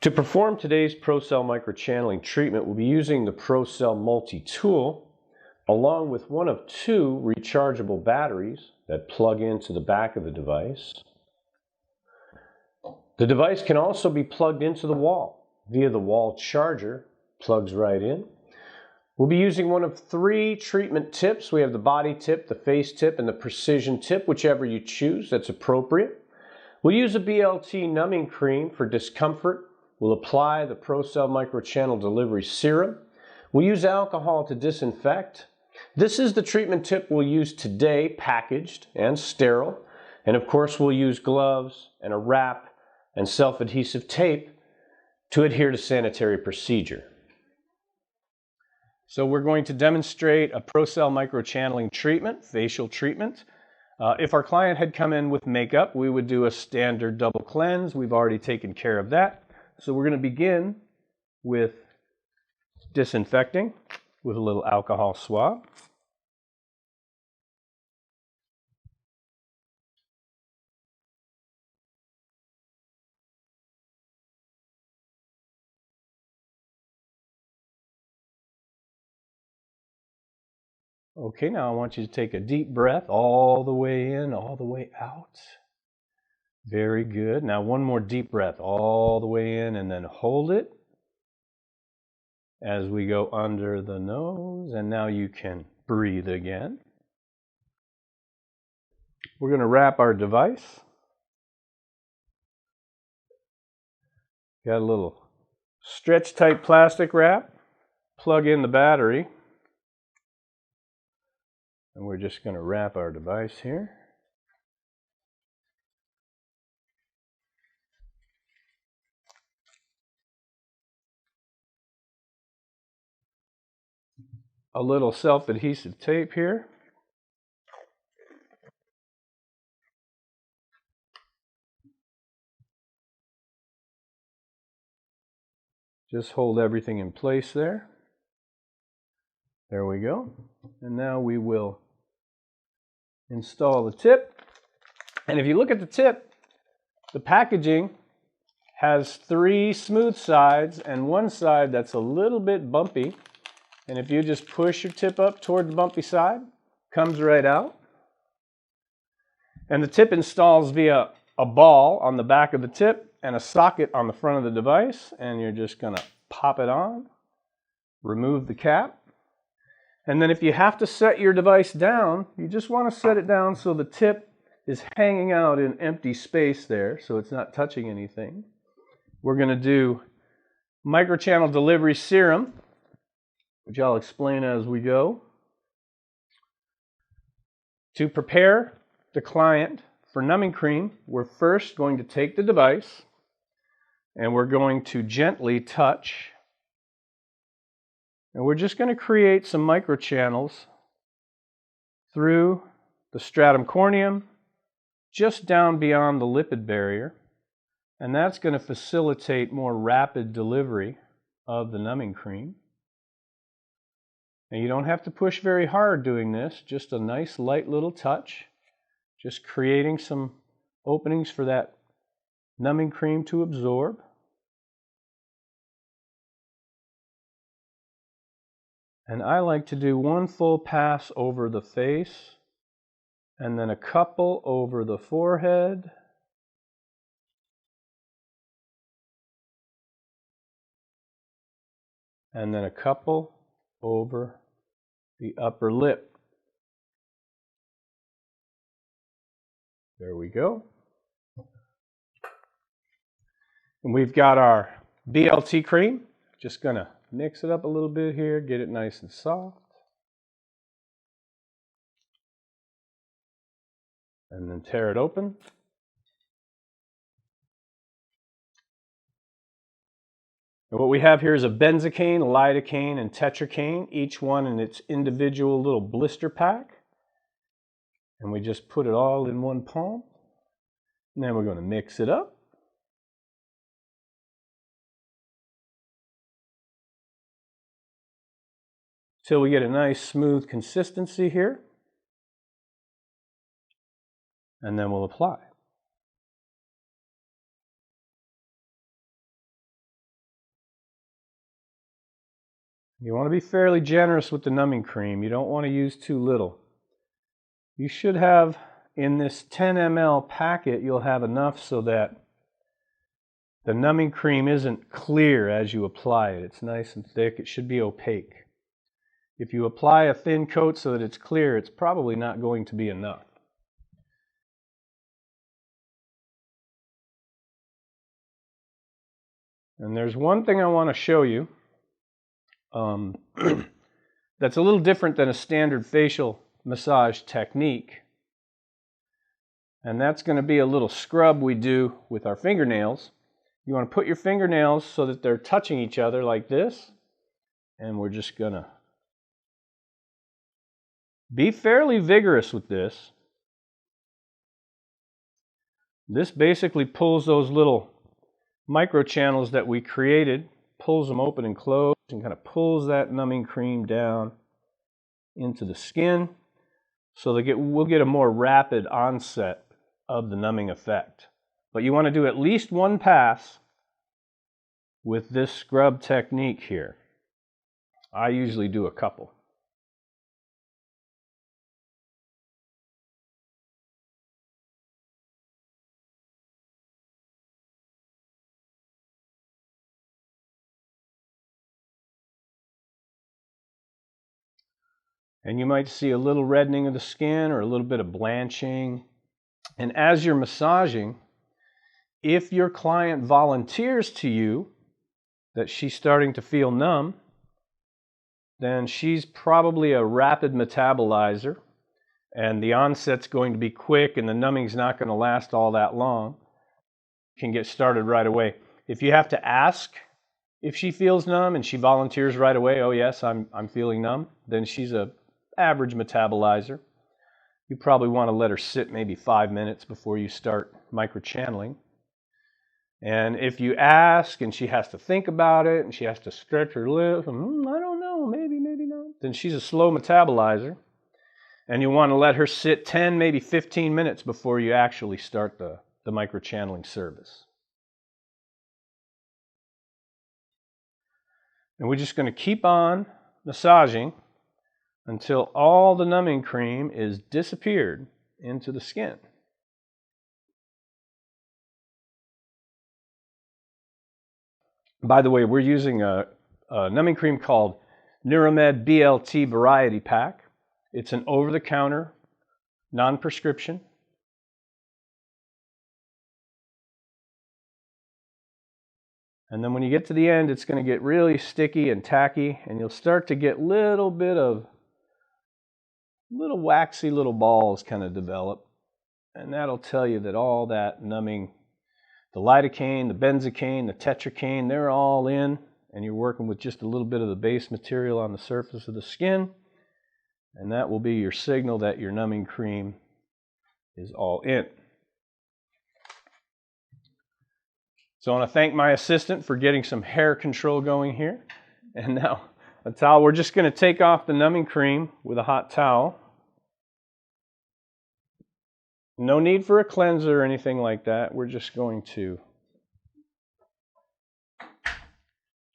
To perform today's ProCell microchanneling treatment, we'll be using the ProCell multi-tool along with one of two rechargeable batteries that plug into the back of the device. The device can also be plugged into the wall via the wall charger, plugs right in. We'll be using one of three treatment tips. We have the body tip, the face tip, and the precision tip, whichever you choose that's appropriate. We'll use a BLT numbing cream for discomfort. We'll apply the ProCell microchannel delivery serum. We'll use alcohol to disinfect. This is the treatment tip we'll use today, packaged and sterile. And of course, we'll use gloves and a wrap and self-adhesive tape to adhere to sanitary procedure. So we're going to demonstrate a ProCell microchanneling treatment, facial treatment. If our client had come in with makeup, we would do a standard double cleanse. We've already taken care of that. So we're going to begin with disinfecting with a little alcohol swab. Okay, now I want you to take a deep breath all the way in, all the way out. Very good. Now one more deep breath all the way in and then hold it as we go under the nose. And now you can breathe again. We're going to wrap our device. Got a little stretch tight plastic wrap. Plug in the battery. And we're just going to wrap our device here. A little self-adhesive tape here. Just hold everything in place there. There we go. And now we will install the tip. And if you look at the tip, the packaging has three smooth sides and one side that's a little bit bumpy. And if you just push your tip up toward the bumpy side, comes right out. And the tip installs via a ball on the back of the tip and a socket on the front of the device. And you're just going to pop it on, remove the cap. And then if you have to set your device down, you just want to set it down so the tip is hanging out in empty space there, so it's not touching anything. We're going to do microchannel delivery serum, which I'll explain as we go. To prepare the client for numbing cream, we're first going to take the device and we're going to gently touch. And we're just going to create some microchannels through the stratum corneum, just down beyond the lipid barrier. And that's going to facilitate more rapid delivery of the numbing cream. And you don't have to push very hard doing this, just a nice light little touch, just creating some openings for that numbing cream to absorb. And I like to do one full pass over the face and then a couple over the forehead. And then a couple over the upper lip. There we go. And we've got our BLT cream. Just going to mix it up a little bit here, get it nice and soft. And then tear it open. And what we have here is a benzocaine, lidocaine, and tetracaine, each one in its individual little blister pack. And we just put it all in one palm. And then we're going to mix it up. Till we get a nice smooth consistency here. And then we'll apply. You want to be fairly generous with the numbing cream. You don't want to use too little. You should have, in this 10 ml packet, you'll have enough so that the numbing cream isn't clear as you apply it. It's nice and thick. It should be opaque. If you apply a thin coat so that it's clear, it's probably not going to be enough. And there's one thing I want to show you that's a little different than a standard facial massage technique. And that's going to be a little scrub we do with our fingernails. You want to put your fingernails so that they're touching each other like this. And we're just going to be fairly vigorous with this. This basically pulls those little microchannels that we created, pulls them open and closed, and kind of pulls that numbing cream down into the skin so that we'll get a more rapid onset of the numbing effect. But you want to do at least one pass with this scrub technique here. I usually do a couple. And you might see a little reddening of the skin or a little bit of blanching. And as you're massaging, if your client volunteers to you that she's starting to feel numb, then she's probably a rapid metabolizer, and the onset's going to be quick and the numbing's not going to last all that long. You can get started right away. If you have to ask if she feels numb and she volunteers right away, oh yes, I'm feeling numb, then she's a average metabolizer. You probably want to let her sit maybe 5 minutes before you start microchanneling. And if you ask and she has to think about it and she has to stretch her lips, I don't know, maybe not, then she's a slow metabolizer. And you want to let her sit 10, maybe 15 minutes before you actually start the microchanneling service. And we're just going to keep on massaging until all the numbing cream is disappeared into the skin. By the way, we're using a numbing cream called Neuromed BLT Variety Pack. It's an over-the-counter, non-prescription. And then when you get to the end, it's going to get really sticky and tacky, and you'll start to get little waxy little balls kind of develop. And that'll tell you that all that numbing, the lidocaine, the benzocaine, the tetracaine, they're all in, and you're working with just a little bit of the base material on the surface of the skin, and that will be your signal that your numbing cream is all in. So I want to thank my assistant for getting some hair control going here. And now a towel. We're just going to take off the numbing cream with a hot towel. No need for a cleanser or anything like that. We're just going to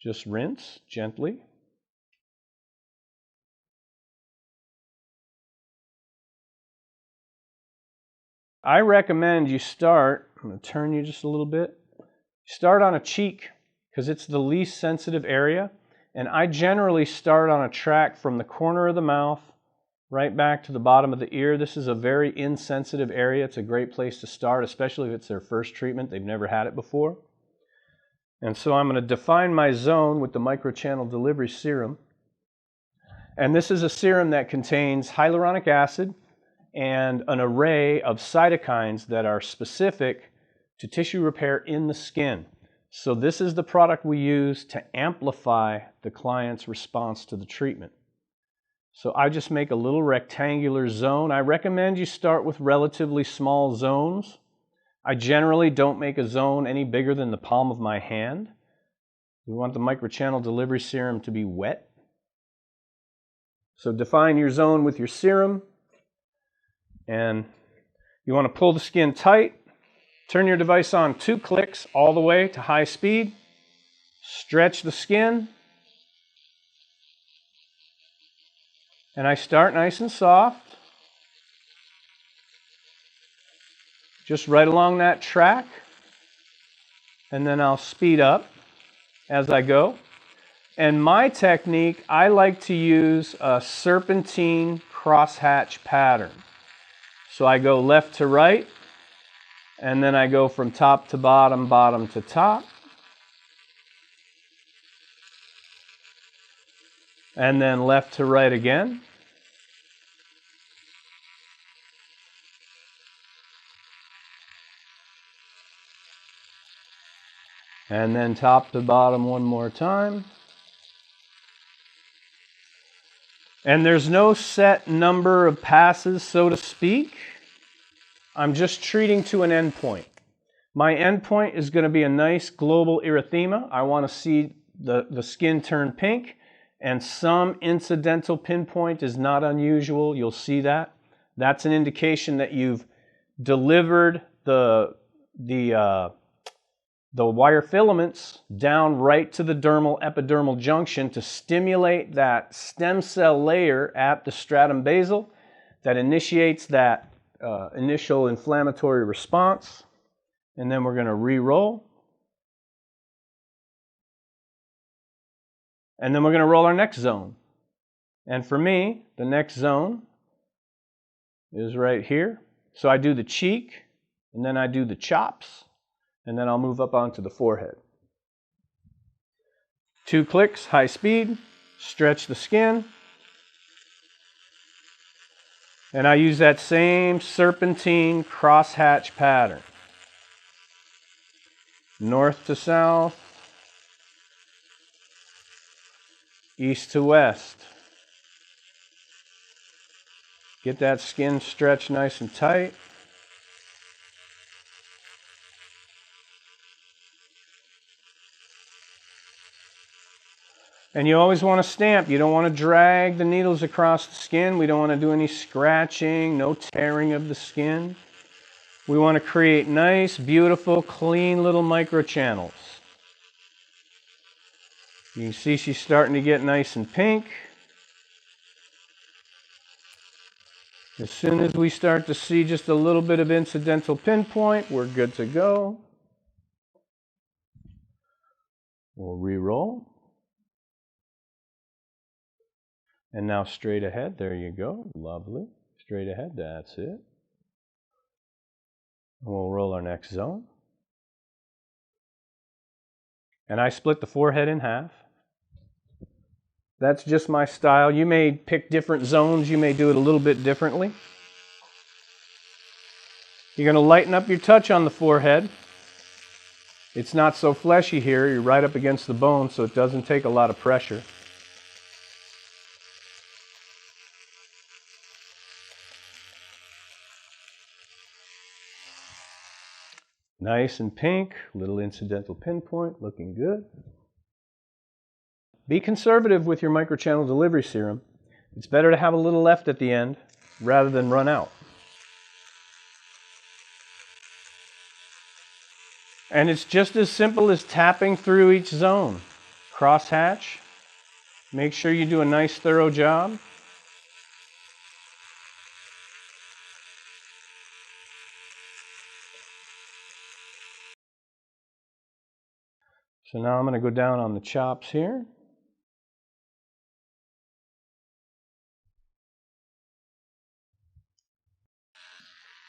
just rinse gently. I recommend you start, I'm going to turn you just a little bit. Start on a cheek because it's the least sensitive area. And I generally start on a track from the corner of the mouth right back to the bottom of the ear. This is a very insensitive area. It's a great place to start, especially if it's their first treatment. They've never had it before. And so I'm going to define my zone with the microchannel delivery serum. And this is a serum that contains hyaluronic acid and an array of cytokines that are specific to tissue repair in the skin. So this is the product we use to amplify the client's response to the treatment. So I just make a little rectangular zone. I recommend you start with relatively small zones. I generally don't make a zone any bigger than the palm of my hand. We want the microchannel delivery serum to be wet. So define your zone with your serum. And you want to pull the skin tight. Turn your device on 2 clicks all the way to high speed. Stretch the skin. And I start nice and soft, just right along that track, and then I'll speed up as I go. And my technique, I like to use a serpentine crosshatch pattern. So I go left to right, and then I go from top to bottom, bottom to top. And then left to right again. And then top to bottom one more time. And there's no set number of passes, so to speak. I'm just treating to an endpoint. My endpoint is going to be a nice global erythema. I want to see the skin turn pink, and some incidental pinpoint is not unusual. You'll see that. That's an indication that you've delivered the wire filaments down right to the dermal epidermal junction to stimulate that stem cell layer at the stratum basal that initiates that initial inflammatory response. And then we're going to re-roll. And then we're going to roll our next zone. And for me, the next zone is right here. So I do the cheek, and then I do the chops, and then I'll move up onto the forehead. 2 clicks, high speed, stretch the skin. And I use that same serpentine crosshatch pattern. North to south, east to west. Get that skin stretched nice and tight. And you always want to stamp. You don't want to drag the needles across the skin. We don't want to do any scratching, no tearing of the skin. We want to create nice, beautiful, clean little microchannels. You can see she's starting to get nice and pink. As soon as we start to see just a little bit of incidental pinpoint, we're good to go. We'll re-roll. And now straight ahead, there you go, lovely. Straight ahead, that's it. And we'll roll our next zone. And I split the forehead in half. That's just my style. You may pick different zones. You may do it a little bit differently. You're going to lighten up your touch on the forehead. It's not so fleshy here. You're right up against the bone, so it doesn't take a lot of pressure. Nice and pink, little incidental pinpoint, looking good. Be conservative with your microchannel delivery serum. It's better to have a little left at the end rather than run out. And it's just as simple as tapping through each zone. Crosshatch. Make sure you do a nice thorough job. So now I'm going to go down on the chops here.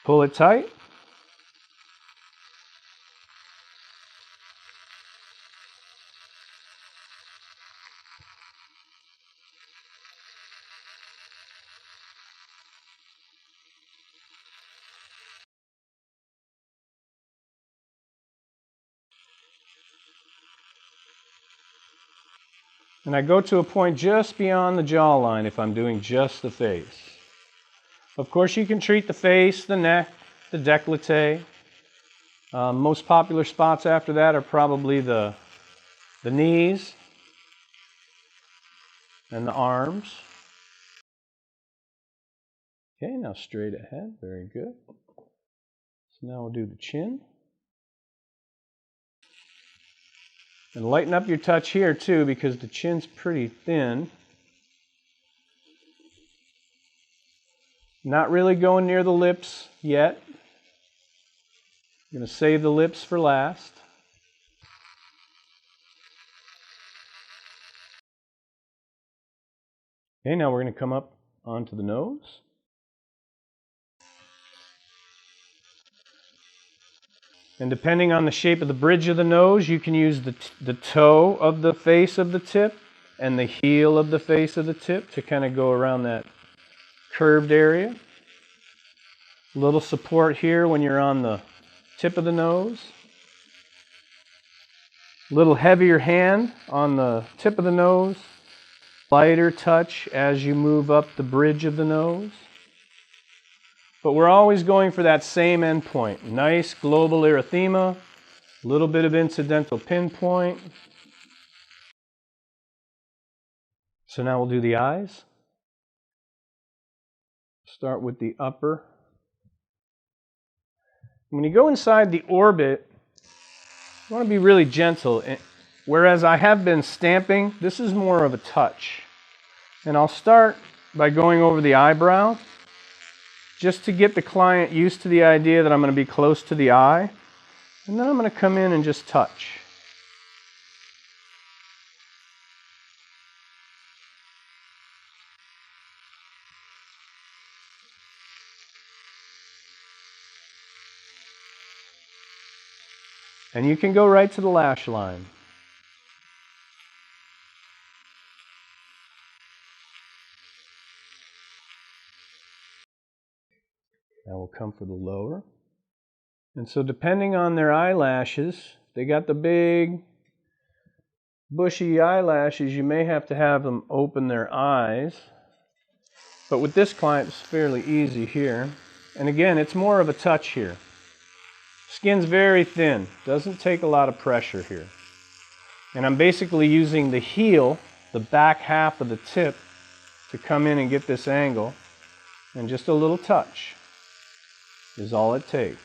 Pull it tight. And I go to a point just beyond the jawline if I'm doing just the face. Of course, you can treat the face, the neck, the décolleté. Most popular spots after that are probably the knees and the arms. Okay, now straight ahead. Very good. So now we'll do the chin. And lighten up your touch here too, because the chin's pretty thin. Not really going near the lips yet. I'm going to save the lips for last. Okay, now we're going to come up onto the nose. And depending on the shape of the bridge of the nose, you can use the toe of the face of the tip and the heel of the face of the tip to kind of go around that curved area. A little support here when you're on the tip of the nose. A little heavier hand on the tip of the nose. Lighter touch as you move up the bridge of the nose. But we're always going for that same endpoint. Nice global erythema, a little bit of incidental pinpoint. So now we'll do the eyes. Start with the upper. When you go inside the orbit, you want to be really gentle. Whereas I have been stamping, this is more of a touch. And I'll start by going over the eyebrow, just to get the client used to the idea that I'm going to be close to the eye. And then I'm going to come in and just touch. And you can go right to the lash line. Now we'll come for the lower. And so depending on their eyelashes, they got the big bushy eyelashes, you may have to have them open their eyes. But with this client, it's fairly easy here. And again, it's more of a touch here. Skin's very thin, doesn't take a lot of pressure here. And I'm basically using the heel, the back half of the tip, to come in and get this angle. And just a little touch is all it takes.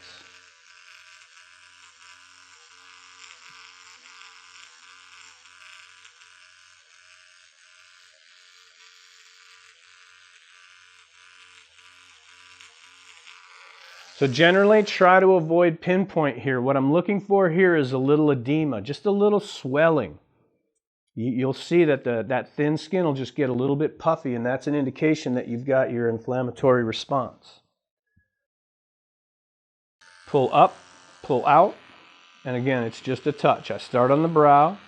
So generally try to avoid pinpoint here. What I'm looking for here is a little edema, just a little swelling. You'll see that that thin skin will just get a little bit puffy, and that's an indication that you've got your inflammatory response. Pull up, pull out, and again, it's just a touch. I start on the brow.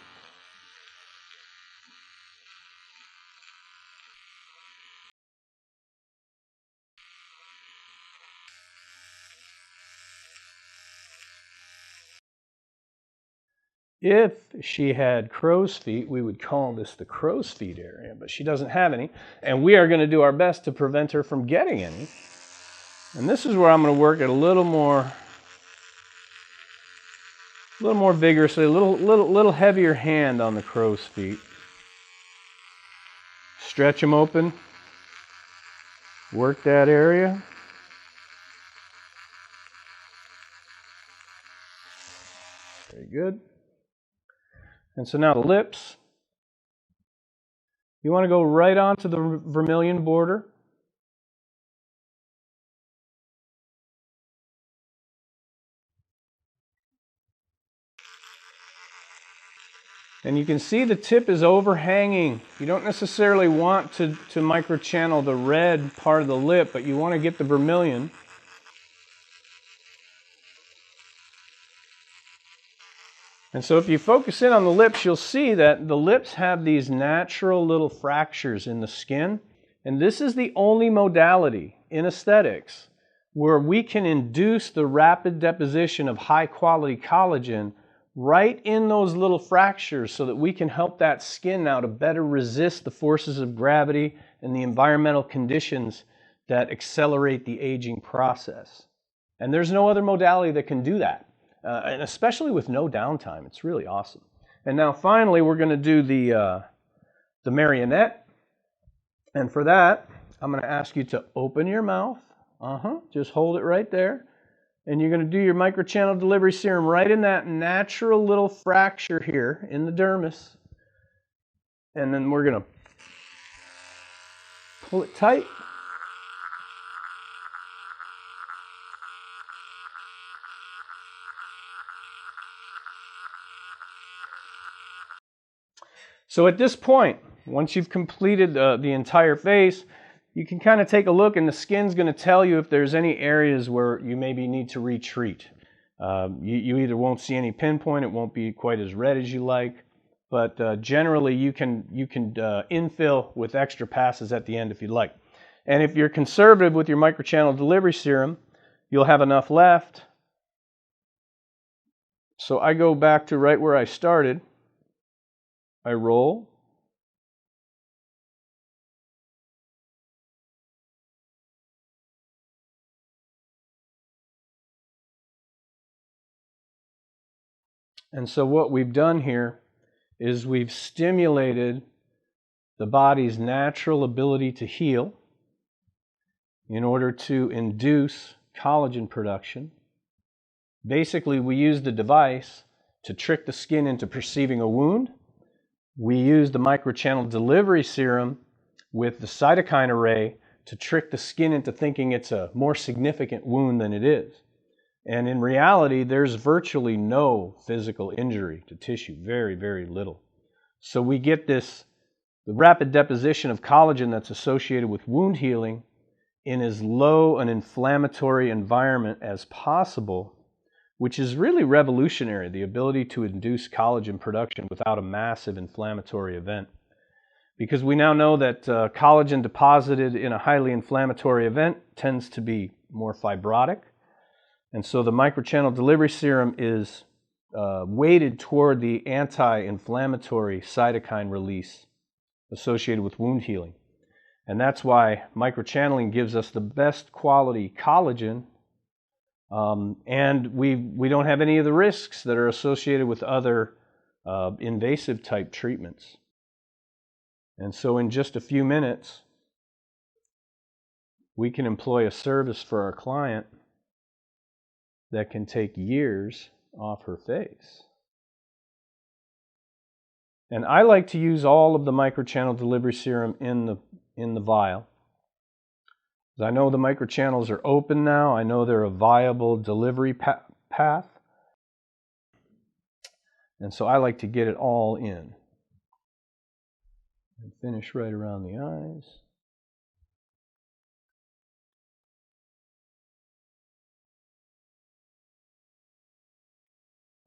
If she had crow's feet, we would call this the crow's feet area, but she doesn't have any, and we are going to do our best to prevent her from getting any. And this is where I'm going to work it a little more vigorously, a little heavier hand on the crow's feet. Stretch them open, work that area. Very good. And so now the lips, you want to go right onto the vermilion border. And you can see the tip is overhanging. You don't necessarily want to microchannel the red part of the lip, but you want to get the vermilion. And so if you focus in on the lips, you'll see that the lips have these natural little fractures in the skin. And this is the only modality in aesthetics where we can induce the rapid deposition of high quality collagen right in those little fractures so that we can help that skin now to better resist the forces of gravity and the environmental conditions that accelerate the aging process. And there's no other modality that can do that. And especially with no downtime. It's really awesome. And now finally we're going to do the marionette. And for that, I'm going to ask you to open your mouth. Just hold it right there. And you're going to do your microchannel delivery serum right in that natural little fracture here in the dermis. And then we're going to pull it tight. So at this point, once you've completed the entire face, you can kind of take a look, and the skin's going to tell you if there's any areas where you maybe need to retreat. You either won't see any pinpoint, it won't be quite as red as you like, but generally you can infill with extra passes at the end if you'd like. And if you're conservative with your microchannel delivery serum, you'll have enough left. So I go back to right where I started. I roll. And so what we've done here is we've stimulated the body's natural ability to heal in order to induce collagen production. Basically, we use the device to trick the skin into perceiving a wound. We use the microchannel delivery serum with the cytokine array to trick the skin into thinking it's a more significant wound than it is. And in reality, there's virtually no physical injury to tissue, very, very little. So we get the rapid deposition of collagen that's associated with wound healing in as low an inflammatory environment as possible, which is really revolutionary, the ability to induce collagen production without a massive inflammatory event. Because we now know that collagen deposited in a highly inflammatory event tends to be more fibrotic. And so the microchannel delivery serum is weighted toward the anti-inflammatory cytokine release associated with wound healing. And that's why microchanneling gives us the best quality collagen, and we don't have any of the risks that are associated with other invasive type treatments. And so in just a few minutes, we can employ a service for our client that can take years off her face. And I like to use all of the microchannel delivery serum in the vial. I know the microchannels are open now. I know they're a viable delivery path. And so I like to get it all in. And finish right around the eyes.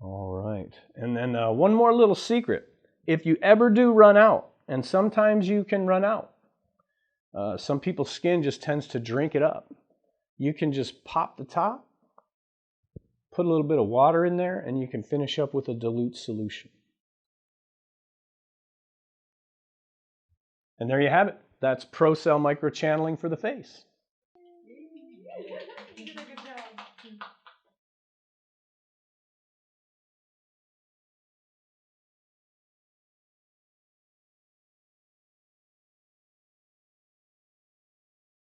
All right. And then one more little secret. If you ever do run out, and sometimes you can run out, some people's skin just tends to drink it up. You can just pop the top, put a little bit of water in there, and you can finish up with a dilute solution. And there you have it. That's ProCell microchanneling for the face.